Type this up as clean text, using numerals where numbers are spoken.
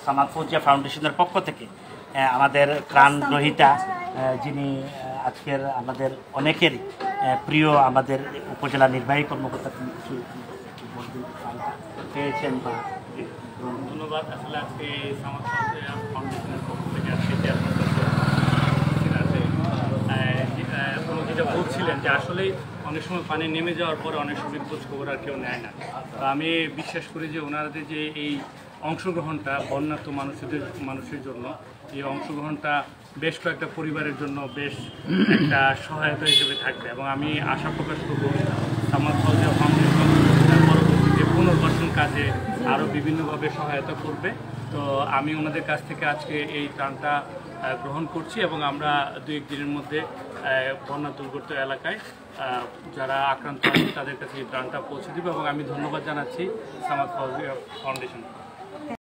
সামাদ ফৌজিয়া ফাউন্ডেশনের পক্ষ থেকে আমাদের ত্রাণ গ্রহীতা যিনি আজকের আমাদের অনেকেরই প্রিয় আমাদের উপজেলা নির্বাহী কর্মকর্তা কিছু পেয়েছেন বা ধন্যবাদ। আসলে আজকে সামাদ ফৌজিয়া ফাউন্ডেশনের পক্ষ থেকে আজকে যেটা বলছিলেন যে আসলে অনেক সময় পানি নেমে যাওয়ার পরে অনেক সময় খোঁজ খবর আর কেউ নেয় না। তো আমি বিশ্বাস করি যে ওনাদের যে এই অংশগ্রহণটা বন্যার্ত মানুষের জন্য, এই অংশগ্রহণটা বেশ কয়েকটা পরিবারের জন্য বেশ একটা সহায়তা হিসেবে থাকবে এবং আমি আশা প্রকাশ করব সামাদ ফৌজিয়া ফাউন্ডেশন পরবর্তীতে পুনর্বাসন কাজে আরও বিভিন্নভাবে সহায়তা করবে। তো আমি ওনাদের কাছ থেকে আজকে এই ত্রাণটা গ্রহণ করছি এবং আমরা 2-1 দিনের মধ্যে বন্যা দুর্গত এলাকায় যারা আক্রান্ত আছে তাদের কাছে এই ত্রাণটা পৌঁছে দেব এবং আমি ধন্যবাদ জানাচ্ছি সামাদ ফৌজিয়া ফাউন্ডেশন।